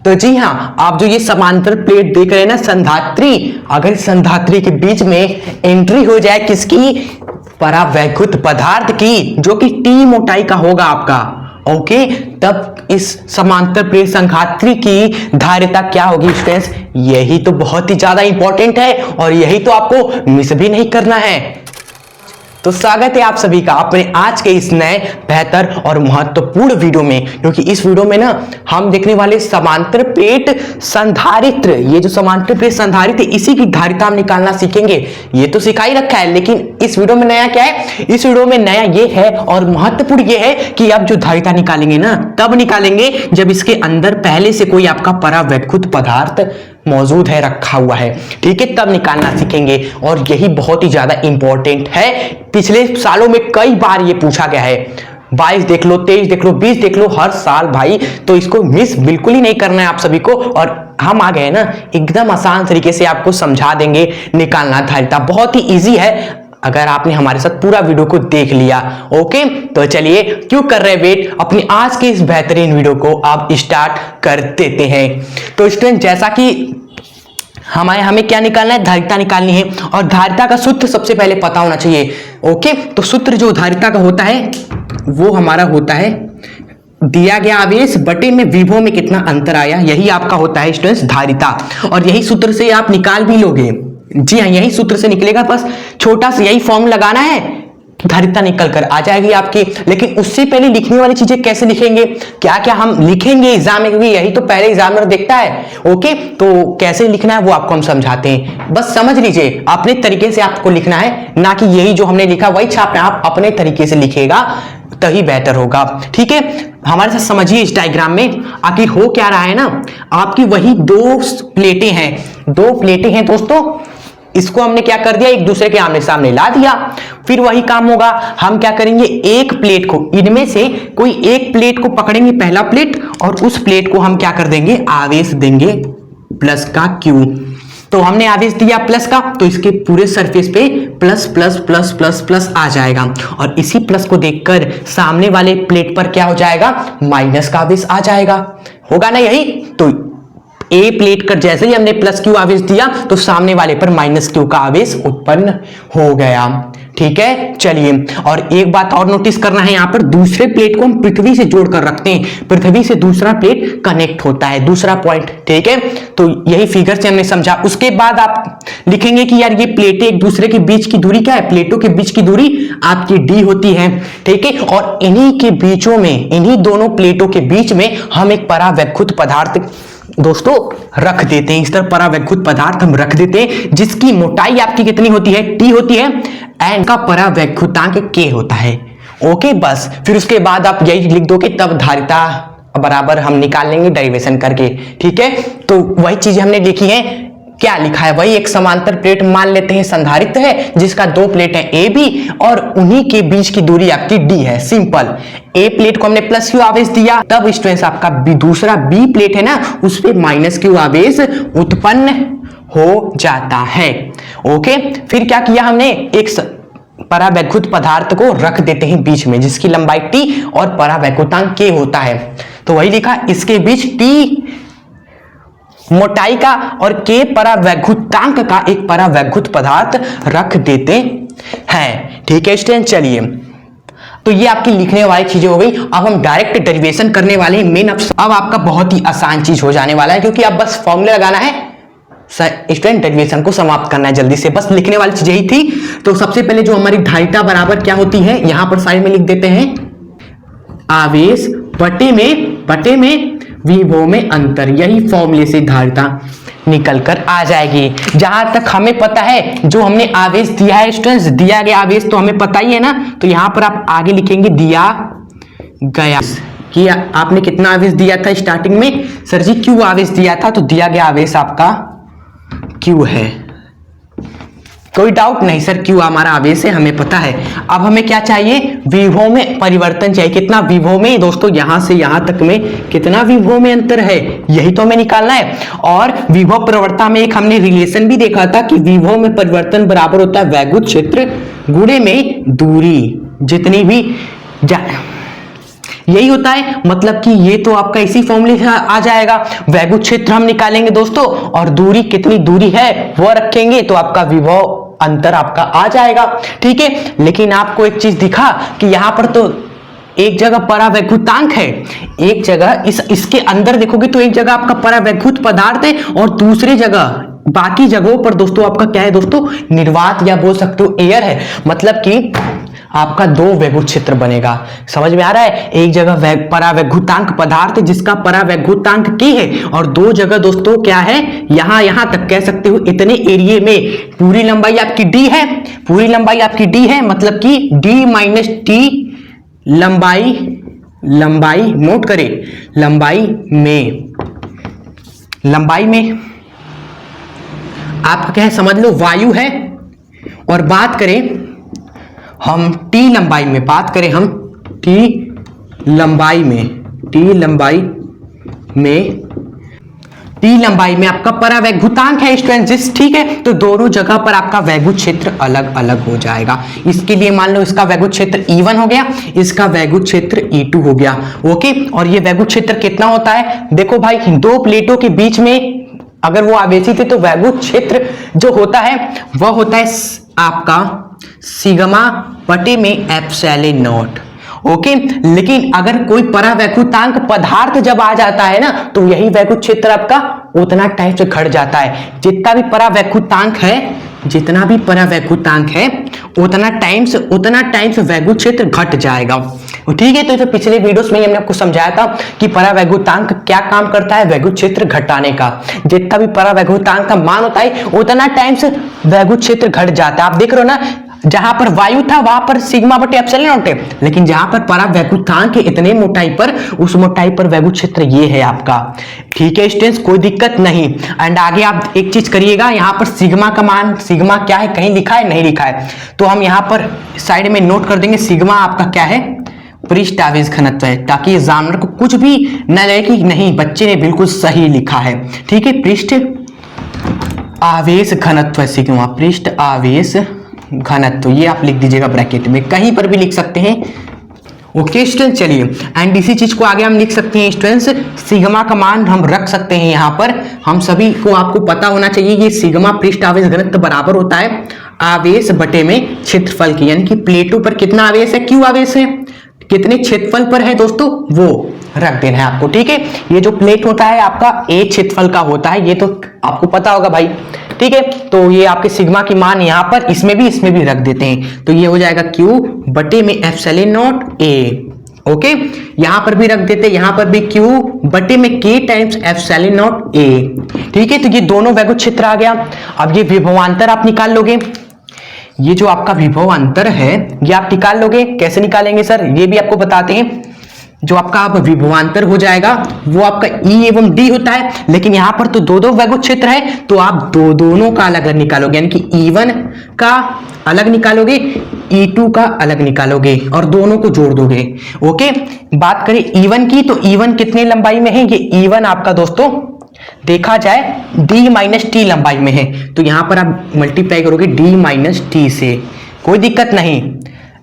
तो जी हाँ, आप जो ये समांतर प्लेट देख रहे हैं ना, संधात्री, अगर संधात्री के बीच में एंट्री हो जाए किसकी, परावैद्युत पदार्थ की, जो कि टी मोटाई का होगा आपका, ओके, तब इस समांतर प्लेट संधात्री की धारिता क्या होगी स्टूडेंट्स। यही तो बहुत ही ज्यादा इंपॉर्टेंट है और यही तो आपको मिस भी नहीं करना है। तो स्वागत है आप सभी का अपने आज के इस नए बेहतर और महत्वपूर्ण वीडियो में, क्योंकि इस वीडियो में ना हम देखने वाले समांतर प्लेट संधारित्र, ये जो समांतर प्लेट संधारित्र इसी की धारिता हम निकालना सीखेंगे। ये तो सिखा ही रखा है, लेकिन इस वीडियो में नया क्या है, इस वीडियो में नया ये है और महत्वपूर्ण ये है कि अब जो धारिता निकालेंगे ना तब निकालेंगे जब इसके अंदर पहले से कोई आपका परावैद्युत पदार्थ मौजूद है, रखा हुआ है, ठीक है, तब निकालना सीखेंगे। और यही बहुत ही ज्यादा इंपॉर्टेंट है, पिछले सालों में कई बार ये पूछा गया है, 22 देख लो, 23 देख लो, 20 देख लो, हर साल भाई, तो इसको मिस बिल्कुल ही नहीं करना है आप सभी को। और हम आ गए ना, एकदम आसान तरीके से आपको समझा देंगे निकालना धारिता, बहुत ही इजी है अगर आपने हमारे साथ पूरा वीडियो को देख लिया। ओके, तो चलिए क्यों कर रहे वेट, अपनी आज के इस बेहतरीन वीडियो को आप स्टार्ट कर देते हैं। तो स्टूडेंट, जैसा कि हमें क्या निकालना है, धारिता निकालनी है, और धारिता का सूत्र सबसे पहले पता होना चाहिए। ओके, तो सूत्र जो धारिता का होता है वो हमारा होता है दिया गया आवेश बटे में विभव में कितना अंतर आया, यही आपका होता है स्टूडेंट्स धारिता। और यही सूत्र से आप निकाल भी लोगे, जी हाँ, यही सूत्र से निकलेगा, बस छोटा सा यही फॉर्म लगाना है, धारिता निकल कर आ जाएगी आपकी। लेकिन उससे पहले लिखने वाली चीजें कैसे लिखेंगे, क्या क्या हम लिखेंगे एग्जाम में, क्योंकि यही तो पहले एग्जामिनर देखता है। ओके, तो कैसे लिखना है वो आपको हम समझाते हैं, बस समझ लीजिए, अपने तरीके से आपको लिखना है, ना कि यही जो हमने लिखा वही छापना, आप अपने तरीके से लिखेगा तभी बेहतर होगा, ठीक है। हमारे साथ समझिए इस डायग्राम में आखिर हो क्या रहा है ना, आपकी वही दो प्लेटें हैं दोस्तों, इसको हमने क्या कर दिया, एक दूसरे के आमने सामने ला दिया। फिर वही काम होगा, हम क्या करेंगे, एक प्लेट को, इनमें से कोई एक प्लेट को पकड़ेंगे, पहला प्लेट, और उस प्लेट को हम क्या कर देंगे, आवेश देंगे प्लस का क्यू। तो हमने आवेश दिया प्लस का, तो इसके पूरे सरफेस पे plus plus plus plus plus आ जाएगा, और इसी प्लस को देखकर सामने वाले प्लेट पर क्या हो जाएगा, माइनस का आवेश आ जाएगा, होगा ना यही। तो ए प्लेट कर जैसे ही हमने प्लस क्यू आवेश दिया तो सामने वाले पर माइनस क्यू का आवेश उत्पन्न हो गया, ठीक है। चलिए, और एक बात और नोटिस करना है, यहां पर दूसरे प्लेट को हम पृथ्वी से जोड़कर रखते हैं, पृथ्वी से दूसरा प्लेट कनेक्ट होता है, दूसरा पॉइंट, ठीक है। तो यही फिगर से हमने समझा। उसके बाद आप लिखेंगे कि यार ये प्लेटें एक दूसरे के बीच की दूरी क्या है, प्लेटों के बीच की दूरी आपकी डी होती है, ठीक है। और इन्हीं के बीचों में, इन्हीं दोनों प्लेटों के बीच में हम एक परावैद्युत पदार्थ दोस्तों रख देते हैं, इस तरह परावैद्युत पदार्थ हम रख देते हैं, जिसकी मोटाई आपकी कितनी होती है, टी होती है, एंड का परावैद्युतांक के होता है। ओके, बस फिर उसके बाद आप यही लिख दोगे, तब धारिता बराबर हम निकाल लेंगे डेरिवेशन करके, ठीक है। तो वही चीजें हमने लिखी है, क्या लिखा है, वही एक समांतर प्लेट मान लेते हैं संधारित्र है, जिसका दो प्लेट है ए बी, और उन्हीं के बीच की दूरी आपकी डी है। सिंपल, ए प्लेट को हमने प्लस क्यू आवेश दिया, तब स्टूडेंट्स आपका दूसरा बी प्लेट है ना, उस पे माइनस क्यू आवेश उत्पन्न हो जाता है। ओके, फिर क्या किया हमने, एक परावैद्युत पदार्थ को रख देते हैं बीच में, जिसकी लंबाई टी और परावैद्युतांक के होता है। तो वही लिखा, इसके बीच टी मोटाई का और के परावैद्युतांक का एक परावैद्युत पदार्थ रख देते हैं, ठीक है स्टूडेंट। चलिए, तो ये आपकी लिखने वाली चीजें हो गई। अब हम डायरेक्ट डेरिवेशन करने वाले हैं मेन। अब आपका बहुत ही आसान चीज हो जाने वाला है, क्योंकि अब बस फॉर्मूला लगाना है, स्टूडेंट डेरिवेशन को समाप्त करना है जल्दी से, बस लिखने वाली चीजें ही थी। तो सबसे पहले जो हमारी धारिता बराबर क्या होती है, यहां पर साइड में लिख देते हैं, आवेश बटे में विभव में अंतर, यही फॉर्मूले से धारिता निकल कर आ जाएगी। जहां तक हमें पता है, जो हमने आवेश दिया है स्टूडेंट्स, दिया गया आवेश तो हमें पता ही है ना, तो यहां पर आप आगे लिखेंगे दिया गया, कि आपने कितना आवेश दिया था स्टार्टिंग में, सर जी क्यू आवेश दिया था, तो दिया गया आवेश आपका क्यू है, कोई डाउट नहीं सर, क्यू हमारा आवेश है, हमें पता है। अब हमें क्या चाहिए, विभव में परिवर्तन चाहिए, कितना विभव में दोस्तों, यहां से यहां तक में कितना विभव में अंतर है, यही तो हमें निकालना है। और विभव प्रवणता में एक हमने रिलेशन भी देखा था कि विभव में परिवर्तन बराबर होता है वैद्युत क्षेत्र गुणे में दूरी, जितनी भी यही होता है, मतलब कि ये तो आपका इसी फॉर्मूले से आ जाएगा। वैद्युत क्षेत्र हम निकालेंगे दोस्तों और दूरी कितनी दूरी है वो रखेंगे तो आपका विभव अंतर आपका आ जाएगा। ठीक है, लेकिन आपको एक चीज दिखा कि यहां पर तो एक जगह परावैद्युतांक है, एक जगह इसके अंदर देखोगे तो एक जगह आपका परावैद्युत पदार्थ है और दूसरी जगह बाकी जगहों पर दोस्तों आपका क्या है दोस्तों, निर्वात या बोल सकते हो एयर है। मतलब कि आपका दो वैद्युत क्षेत्र बनेगा। समझ में आ रहा है? एक जगह परावैद्युतांक पदार्थ है जिसका परावैद्युतांक K है और दो जगह दोस्तों क्या है, यहां तक कह सकते हो इतने एरिया में पूरी लंबाई आपकी D है, पूरी लंबाई आपकी D है, मतलब कि D माइनस T लंबाई नोट करें, लंबाई में आपका क्या है समझ लो वायु है। और बात करें हम T लंबाई में, T लंबाई में आपका परावैद्युतांक है स्टूडेंट्स। ठीक है, तो दोनों जगह पर आपका वैद्युत क्षेत्र अलग अलग हो जाएगा। इसके लिए मान लो इसका वैद्युत क्षेत्र E1 हो गया, इसका वैद्युत क्षेत्र E2 हो गया। ओके, और ये वैद्युत क्षेत्र कितना होता है, देखो भाई दो प्लेटों के बीच में अगर वो आवेशित है तो वैद्युत क्षेत्र जो होता है वह होता है आपका सिग्मा बटे में एप्सिलॉन नॉट। ओके, लेकिन अगर कोई परावैद्युतांक पदार्थ जब आ जाता है ना तो यही वैद्युत क्षेत्र आपका उतना टाइम से घट जाता है। जितना भी परावैद्युतांक है उतना टाइम से वैद्युत क्षेत्र घट जाएगा। ठीक है, तो पिछले वीडियोस में हमने आपको समझाया था कि परावैद्युतांक क्या काम करता है, वैद्युत क्षेत्र घटाने का। जितना भी परावैद्युतांक का मान होता है उतना टाइम से वैद्युत क्षेत्र घट जाता है। आप देख रहे हो ना, जहां पर वायु था वहां पर सिग्मा बटे एप्सिलॉन नॉट है, लेकिन जहां पर परावैद्युतांक है इतने मोटाई पर, उस मोटाई पर वैद्युत क्षेत्र ये है आपका। ठीक है स्टूडेंट्स, कोई दिक्कत नहीं। एंड आगे आप एक चीज करिएगा, यहां पर सिग्मा का मान, सिग्मा क्या है कहीं लिखा है, नहीं लिखा है, तो हम यहां पर साइड में नोट कर देंगे सिग्मा आपका क्या है, पृष्ठ आवेश घनत्व है, ताकि एग्जामिनर को कुछ भी न लगे कि नहीं बच्चे ने बिल्कुल सही लिखा है। ठीक है, पृष्ठ आवेश घनत्व सिग्मा, पृष्ठ आवेश घनत्व, ये आप लिख दीजिएगा ब्रैकेट में, कहीं पर भी लिख सकते हैं। ओके स्टूडेंट, चलिए एंड इसी चीज को आगे हम लिख सकते हैं स्टूडेंट्स, सिग्मा का मान हम रख सकते हैं यहाँ पर। हम सभी को आपको पता होना चाहिए ये सिग्मा पृष्ठ आवेश घनत्व बराबर होता है आवेश बटे में क्षेत्रफल की, यानी कि प्लेटों पर कितना आवेश है, क्यू आवेश है, कितने क्षेत्रफल पर है दोस्तों वो रख देना है आपको। ठीक है, ये जो प्लेट होता है आपका ए क्षेत्रफल का होता है, ये तो आपको पता होगा भाई। ठीक है, तो ये आपके सिग्मा की मान यहाँ पर इसमें भी रख देते हैं, तो ये हो जाएगा Q बटे में एप्सिलॉन नॉट A। ओके, यहां पर भी रख देते, यहां पर भी Q बटे में K times epsilon not A। ठीक है, तो ये दोनों वैद्युत क्षेत्र आ गया। अब ये विभवांतर आप निकाल लोगे, ये जो आपका विभव अंतर है ये आप निकाल लोगे। कैसे निकालेंगे सर, ये भी आपको बताते हैं। जो आपका अब विभवांतर हो जाएगा वो आपका E एवं D होता है, लेकिन यहां पर तो दो वैद्युत क्षेत्र है, तो आप दोनों का अलग निकालोगे, यानी कि E1 का अलग निकालोगे, E2 का अलग निकालोगे और दोनों को जोड़ दोगे। ओके, बात करें E1 की, तो E1 कितनी लंबाई में है, ये E1 आपका दोस्तों देखा जाए D माइनस T लंबाई में है, तो यहां पर आप मल्टीप्लाई करोगे D माइनस T से, कोई दिक्कत नहीं।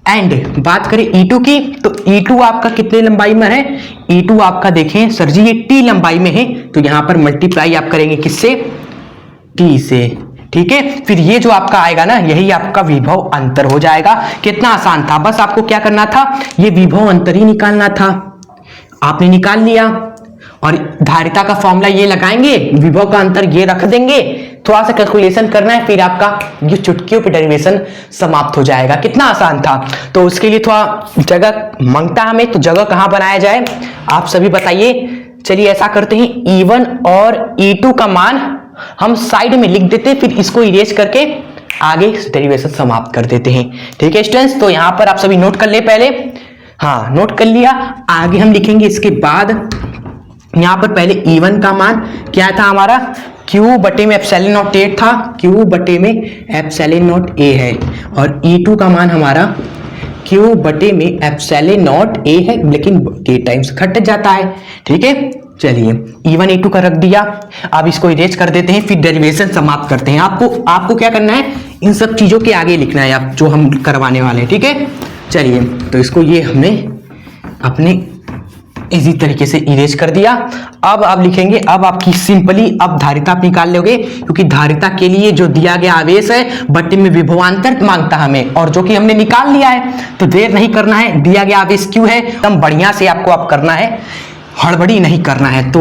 एंड बात करें E2 की, तो E2 आपका कितने लंबाई में है, E2 आपका देखें सर जी ये T लंबाई में है, तो यहां पर मल्टीप्लाई आप करेंगे किससे, T से। ठीक है, फिर ये जो आपका आएगा ना यही आपका विभव अंतर हो जाएगा। कितना आसान था, बस आपको क्या करना था, ये विभव अंतर ही निकालना था, आपने निकाल लिया। और धारिता का फॉर्मूला ये लगाएंगे, विभव का अंतर ये रख देंगे, थोड़ा सा कैलकुलेशन करना है, फिर आपका ये चुटकियों पे डेरिवेशन समाप्त हो जाएगा। कितना आसान था। तो उसके लिए थोड़ा जगह मांगता हमें, तो जगह कहाँ बनाया जाए आप सभी बताइए। चलिए ऐसा करते हैं, E1 और E2 का मान हम साइड में लिख देते हैं, फिर इसको इरेज करके आगे डेरिवेशन समाप्त कर देते हैं। ठीक है स्टूडेंट्स, तो यहां पर आप सभी नोट कर ले पहले, हाँ नोट कर लिया। आगे हम लिखेंगे इसके बाद, यहां पर पहले E1 का मान क्या था हमारा, Q बटे में एप्सिलॉन नॉट A था, Q बटे में एप्सिलॉन नॉट A है, और E2 का मान हमारा Q बटे में एप्सिलॉन नॉट A है, लेकिन K टाइम्स घट जाता है। ठीक है, चलिए E1 E2 का रख दिया, अब इसको इरेज कर देते हैं, फिर डेरिवेशन समाप्त करते हैं। आपको क्या करना है, इन सब चीजों के आगे लिखना है आप जो हम करवाने वाले हैं। ठीक है, चलिए तो इसको ये हमने अपने इसी तरीके से इरेज कर दिया। अब लिखेंगे, अब आपकी सिंपली अब धारिता आप निकाल लोगे, क्योंकि धारिता के लिए जो दिया गया आवेश है बट्टे में विभवांतर मांगता हमें, और जो कि हमने निकाल लिया है। तो देर नहीं करना है, दिया गया आवेश क्यू है, एकदम बढ़िया से आपको आप करना है, हड़बड़ी नहीं करना है। तो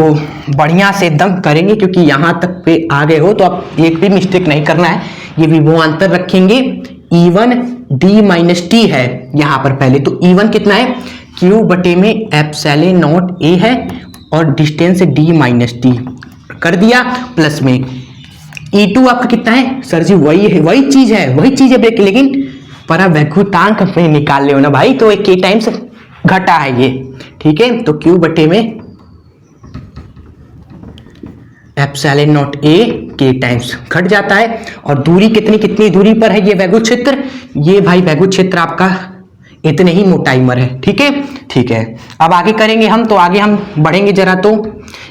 बढ़िया से एकदम करेंगे, क्योंकि यहां तक पे आ गए हो तो आप एक भी मिस्टेक नहीं करना है। ये विभवांतर रखेंगे, E1 D माइनस टी है यहां पर पहले। तो E1 कितना है, Q बटे में एप्सिलॉन नॉट A है, और डिस्टेंस D माइनस टी कर दिया, प्लस में E2 आपका कितना है सर जी, वही है, वही चीज है ब्रेक, लेकिन परावैद्युतांक में निकाल ले हो ना भाई, तो एक K टाइम्स घटा है ये, ठीक है। तो Q बटे में epsilon not A K times घट जाता है। और दूरी कितनी दूरी पर है ये वैद्युत क्षेत्र, ये भाई वैद्युत क्षेत्र आपका इतने ही मोटाई पर है, ठीक है। अब आगे करेंगे हम, तो आगे हम बढ़ेंगे जरा। तो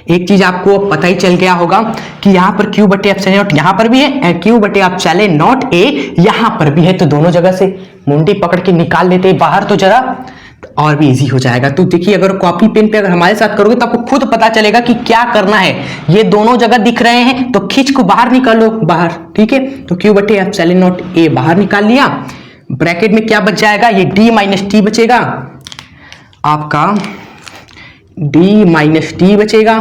एक चीज आपको पता ही चल गया होगा कि यहाँ पर Q बटे एप्सिलॉन नॉट यहाँ पर भी है, और Q बटे एप्सिलॉन नॉट A यहाँ पर भी है। तो दोनों जगह से मुंडी पकड़ के निकाल लेते हैं बाहर, तो जरा और भी इजी हो जाएगा। तो देखिए, अगर कॉपी पेन पे अगर हमारे साथ करोगे तो आपको खुद पता चलेगा कि क्या करना है। ये दोनों जगह दिख रहे हैं, तो खींच को बाहर निकालो, बाहर, ठीक है। तो Q बटे एप्सिलॉन नॉट A बाहर निकाल लिया, ब्रैकेट में क्या बच जाएगा, ये D माइनस टी बचेगा आपका, D माइनस टी बचेगा,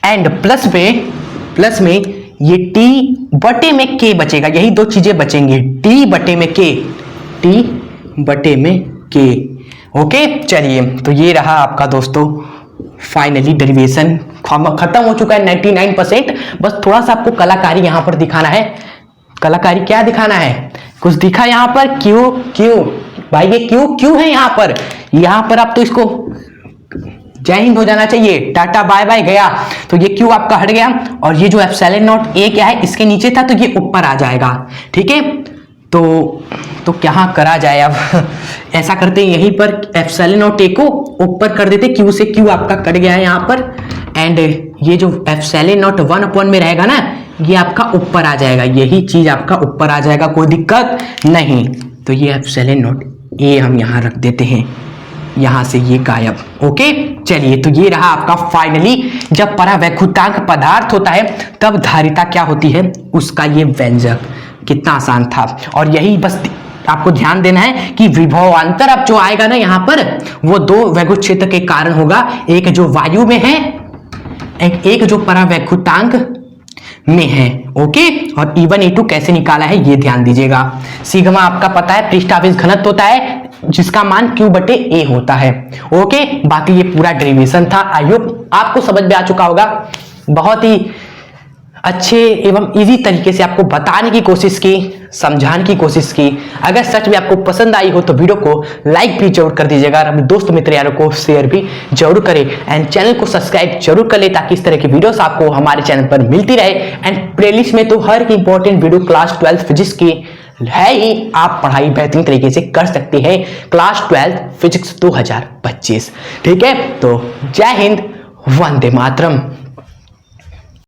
एंड प्लस में ये T बटे में K बचेगा। यही दो चीजें बचेंगी, T बटे में K, ओके। चलिए, तो ये रहा आपका दोस्तों फाइनली डेरिवेशन खत्म हो चुका है 99%। बस थोड़ा सा आपको कलाकारी यहां पर दिखाना है। कलाकारी क्या दिखाना है, कुछ दिखा यहाँ पर, क्यू भाई, ये क्यू है यहाँ पर आप तो इसको जय हिंद हो जाना चाहिए, टाटा बाय बाय गया। तो ये क्यू आपका हट गया, और ये जो एप्सिलॉन नॉट A क्या है, इसके नीचे था, तो ये ऊपर आ जाएगा, ठीक है। तो क्या करा जाए अब ऐसा करते हैं, यहीं पर एप्सिलॉन नॉट A को ऊपर कर देते, Q से Q आपका कट गया है यहाँ पर, एंड ये जो एप्सिलॉन नॉट 1 अपॉन में रहेगा ना, ये आपका ऊपर आ जाएगा, यही चीज आपका ऊपर आ जाएगा, कोई दिक्कत नहीं। तो ये एप्सिलॉन नॉट A हम यहाँ रख देते हैं, यहां से ये गायब, ओके। चलिए, तो ये रहा आपका फाइनली, जब परावैद्युतांक पदार्थ होता है तब धारिता क्या होती है, उसका ये व्यंजक। कितना आसान था। और यही बस आपको ध्यान देना है कि विभवांतर अब जो आएगा ना यहाँ पर, वो दो वैद्युत क्षेत्र के कारण होगा, एक जो वायु में है, एक जो परावैद्युतांक में है, ओके। और E1 E2 कैसे निकाला है ये ध्यान दीजिएगा। सिग्मा आपका पता है पृष्ठावेश घनत्व होता है, जिसका मान Q बटे A होता है, ओके। बाकी ये पूरा डेरिवेशन था, आई होप आपको समझ में आ चुका होगा। बहुत ही अच्छे एवं इजी तरीके से आपको बताने की कोशिश की, समझाने की कोशिश की। अगर सच में आपको पसंद आई हो तो वीडियो को लाइक भी जरूर कर दीजिएगा, और अपने दोस्त मित्र यारों को शेयर भी जरूर करें, एंड चैनल को सब्सक्राइब जरूर कर ले, ताकि इस तरह की वीडियोस आपको हमारे चैनल पर मिलती रहे। एंड प्लेलिस्ट में तो हर इंपॉर्टेंट वीडियो क्लास 12 फिजिक्स की है ही, आप पढ़ाई बेहतरीन तरीके से कर सकते हैं। क्लास 12 फिजिक्स 2025, ठीक है। तो जय हिंद, वंदे मातरम।